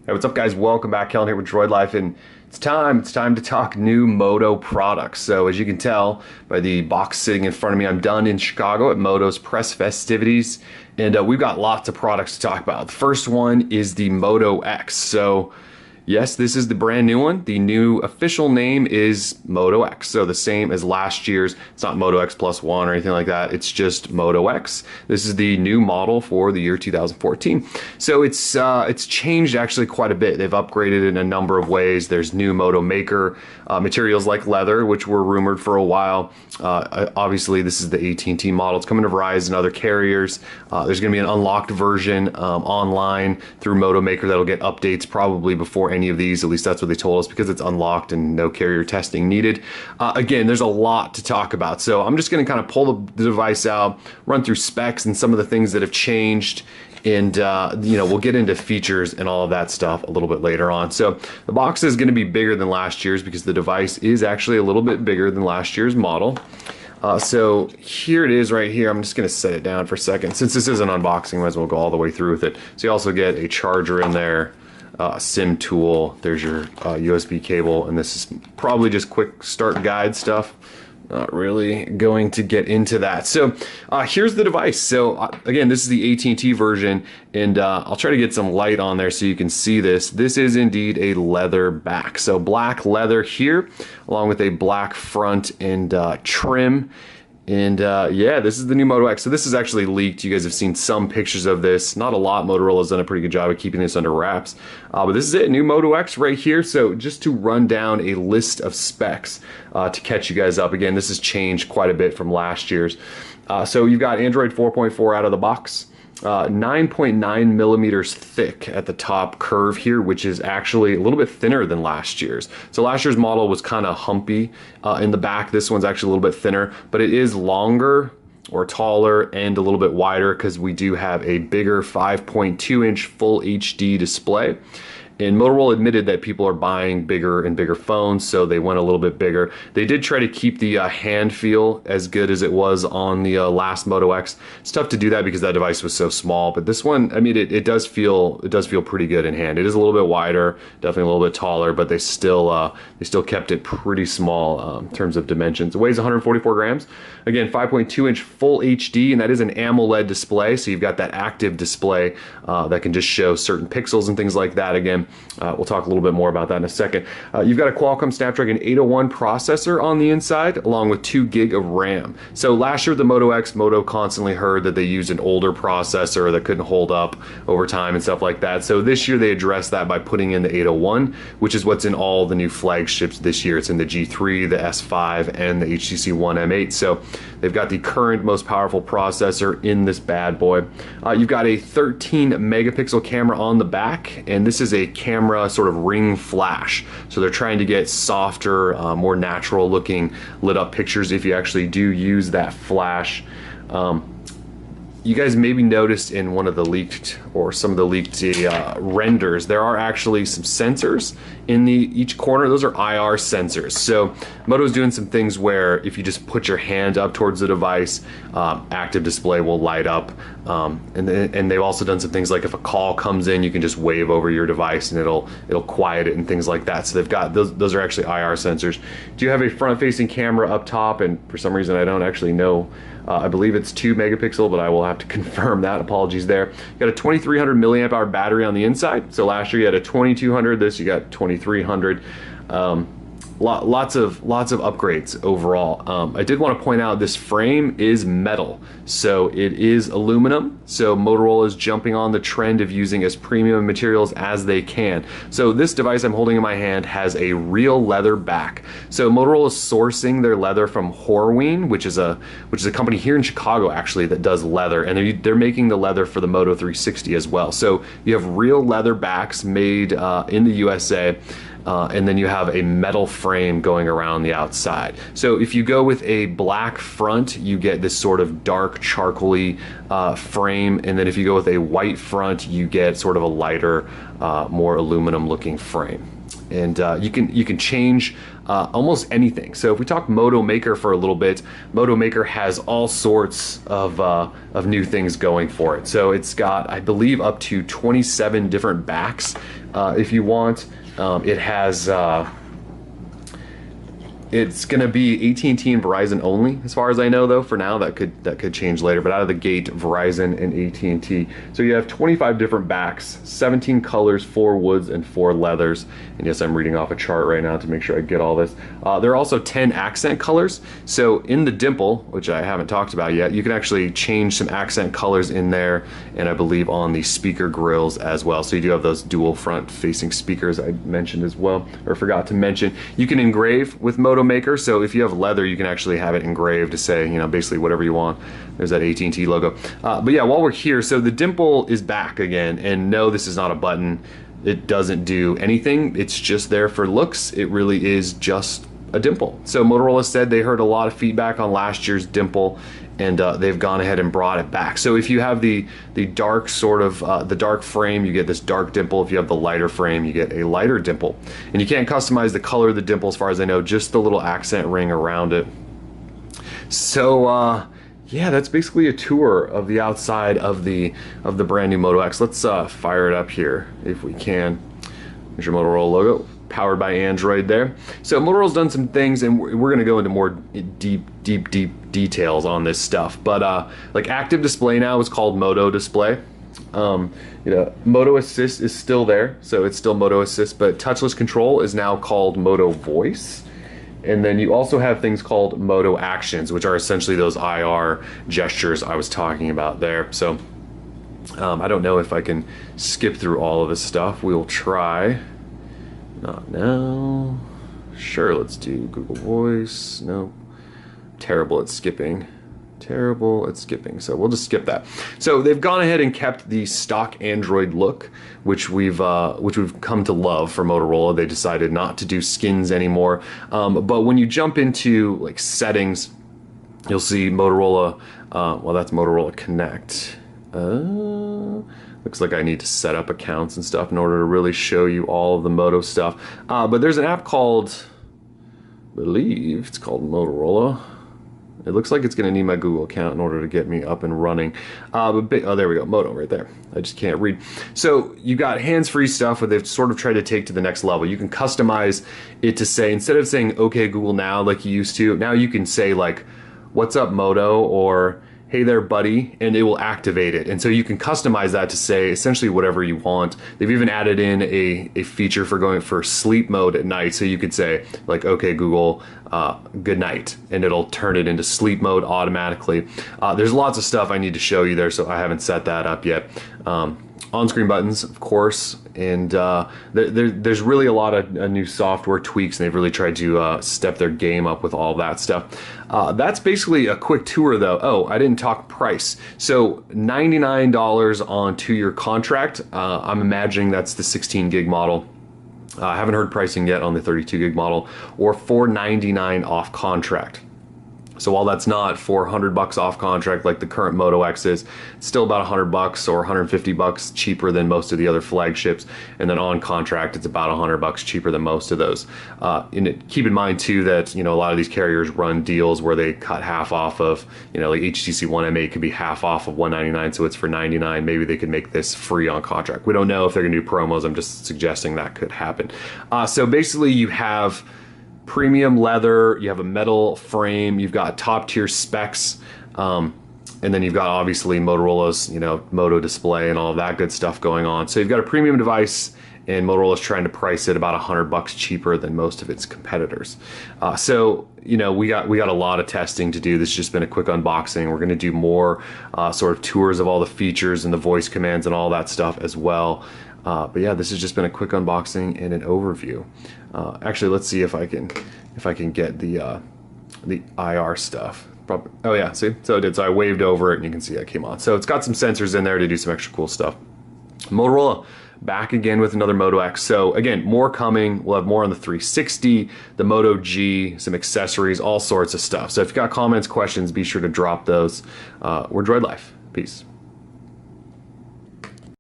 Hey, what's up, guys? Welcome back. Kellen here with Droid Life, and it's time to talk new Moto products. So as you can tell by the box sitting in front of me, I'm done in Chicago at Moto's press festivities, and we've got lots of products to talk about. The first one is the Moto X. So yes, this is the brand new one. The new official name is Moto X. So the same as last year's. It's not Moto X Plus One or anything like that. It's just Moto X. This is the new model for the year 2014. So it's changed actually quite a bit. They've upgraded in a number of ways. There's new Moto Maker materials like leather, which were rumored for a while. Obviously, this is the AT&T model. It's coming to Verizon and other carriers. There's going to be an unlocked version online through Moto Maker that'll get updates probably before any of these. At least that's what they told us, because it's unlocked and no carrier testing needed. Again, there's a lot to talk about, so I'm just going to kind of pull the device out, run through specs and some of the things that have changed, and we'll get into features and all of that stuff a little bit later on. So the box is going to be bigger than last year's because the device is actually a little bit bigger than last year's model. So here it is right here. I'm just going to set it down for a second. Since this is an unboxing, might as well go all the way through with it. So you also get a charger in there, SIM tool, there's your USB cable, and this is probably just quick start guide stuff. Not really going to get into that. So here's the device. So again, this is the AT&T version, and I'll try to get some light on there so you can see this. This is indeed a leather back. So black leather here, along with a black front and trim. And yeah, this is the new Moto X. So this is actually leaked. You guys have seen some pictures of this. Not a lot. Motorola's done a pretty good job of keeping this under wraps. But this is it, new Moto X right here. So just to run down a list of specs to catch you guys up. Again, this has changed quite a bit from last year's. So you've got Android 4.4 out of the box. 9.9 millimeters thick at the top curve here, which is actually a little bit thinner than last year's. So last year's model was kind of humpy in the back. This one's actually a little bit thinner, but it is longer or taller and a little bit wider because we do have a bigger 5.2-inch full HD display. And Motorola admitted that people are buying bigger and bigger phones, so they went a little bit bigger. They did try to keep the hand feel as good as it was on the last Moto X. It's tough to do that because that device was so small, but this one, I mean, it does feel pretty good in hand. It is a little bit wider, definitely a little bit taller, but they still kept it pretty small in terms of dimensions. It weighs 144 grams. Again, 5.2-inch full HD, and that is an AMOLED display, so you've got that active display that can just show certain pixels and things like that. Again, we'll talk a little bit more about that in a second. You've got a Qualcomm Snapdragon 801 processor on the inside, along with 2 gig of RAM. So last year, the Moto X, Moto constantly heard that they used an older processor that couldn't hold up over time and stuff like that. So this year, they addressed that by putting in the 801, which is what's in all the new flagships this year. It's in the G3, the S5, and the HTC One M8. So they've got the current most powerful processor in this bad boy. You've got a 13 megapixel camera on the back, and this is a camera sort of ring flash. So they're trying to get softer, more natural looking lit up pictures if you actually do use that flash. You guys maybe noticed in one of the leaked, or some of the leaked renders, there are actually some sensors in each corner. Those are IR sensors. So Moto's doing some things where if you just put your hand up towards the device, active display will light up. And they've also done some things like if a call comes in, you can just wave over your device and it'll quiet it and things like that. So they've got those are actually IR sensors. Do you have a front-facing camera up top? And for some reason, I don't actually know. I believe it's 2 megapixel, but I will have to confirm that. Apologies there. You got a 2300 milliamp hour battery on the inside. So last year you had a 2200. This you got 2300. Lots of upgrades overall. I did want to point out this frame is metal, so it is aluminum. So Motorola is jumping on the trend of using as premium materials as they can. So this device I'm holding in my hand has a real leather back. So Motorola is sourcing their leather from Horween, which is a company here in Chicago actually that does leather, and they're making the leather for the Moto 360 as well. So you have real leather backs made in the USA. And then you have a metal frame going around the outside. So if you go with a black front, you get this sort of dark charcoaly frame, and then if you go with a white front, you get sort of a lighter, more aluminum looking frame. And you can change almost anything. So if we talk Moto Maker for a little bit, Moto Maker has all sorts of new things going for it. So it's got, I believe, up to 27 different backs if you want. It has it's going to be AT&T and Verizon only, as far as I know, though. For now, that could change later. But out of the gate, Verizon and AT&T. So you have 25 different backs, 17 colors, 4 woods, and 4 leathers. And yes, I'm reading off a chart right now to make sure I get all this. There are also 10 accent colors. So in the dimple, which I haven't talked about yet, you can actually change some accent colors in there, and I believe on the speaker grills as well. So you do have those dual front-facing speakers I mentioned as well, or forgot to mention. You can engrave with Moto Maker, so if you have leather, you can actually have it engraved to say, you know, basically whatever you want. There's that AT&T logo. But yeah, while we're here, so the dimple is back again, and no, this is not a button. It doesn't do anything. It's just there for looks. It really is just a dimple. So Motorola said they heard a lot of feedback on last year's dimple, and they've gone ahead and brought it back. So if you have the dark sort of, the dark frame, you get this dark dimple. If you have the lighter frame, you get a lighter dimple. And you can't customize the color of the dimple as far as I know, just the little accent ring around it. So yeah, that's basically a tour of the outside of the brand new Moto X. Let's fire it up here if we can. There's your Motorola logo, powered by Android there. So Motorola's done some things, and we're going to go into more deep details on this stuff. But like active display now is called Moto Display. You know, Moto Assist is still there, so it's still Moto Assist, but touchless control is now called Moto Voice. And then you also have things called Moto Actions, which are essentially those IR gestures I was talking about there. So I don't know if I can skip through all of this stuff. We'll try. Not now. Sure, let's do Google Voice. No. Terrible at skipping. Terrible at skipping. So we'll just skip that. So they've gone ahead and kept the stock Android look, which we've come to love for Motorola. They decided not to do skins anymore. But when you jump into like settings, you'll see Motorola. Well, that's Motorola Connect. Looks like I need to set up accounts and stuff in order to really show you all of the Moto stuff. But there's an app called, I believe it's called Motorola. It looks like it's going to need my Google account in order to get me up and running. Oh, there we go, Moto right there. I just can't read. So you got hands-free stuff where they've sort of tried to take to the next level. You can customize it to say, instead of saying, okay, Google now, like you used to, now you can say like, what's up, Moto, or hey there, buddy, and it will activate it. And so you can customize that to say essentially whatever you want. They've even added in a feature for going for sleep mode at night. So you could say like, okay, Google, good night, and it'll turn it into sleep mode automatically. There's lots of stuff I need to show you there, so I haven't set that up yet. On-screen buttons, of course, and there's really a lot of new software tweaks, and they've really tried to step their game up with all that stuff. That's basically a quick tour, though. Oh, I didn't talk price. So $99 on 2-year contract. I'm imagining that's the 16 gig model. I haven't heard pricing yet on the 32 gig model, or $499 off contract. So while that's not $400 off contract like the current Moto X is, it's still about $100 or $150 cheaper than most of the other flagships. And then on contract, it's about $100 cheaper than most of those. Keep in mind too that, you know, a lot of these carriers run deals where they cut half off of, you know, like HTC One M8 could be half off of $199, so it's for $99. Maybe they could make this free on contract. We don't know if they're gonna do promos. I'm just suggesting that could happen. So basically you have premium leather, you have a metal frame, you've got top tier specs, and then you've got obviously Motorola's, you know, Moto display and all of that good stuff going on. So you've got a premium device, and Motorola's trying to price it about $100 cheaper than most of its competitors. So you know, we got a lot of testing to do. This has just been a quick unboxing. We're going to do more sort of tours of all the features and the voice commands and all that stuff as well. But yeah, this has just been a quick unboxing and an overview. Actually, let's see if I can get the IR stuff. Probably, oh yeah, see, so it did. So I waved over it, and you can see it came on. So it's got some sensors in there to do some extra cool stuff. Motorola back again with another Moto X. So again, more coming. We'll have more on the 360, the Moto G, some accessories, all sorts of stuff. So if you've got comments, questions, be sure to drop those. We're Droid Life. Peace.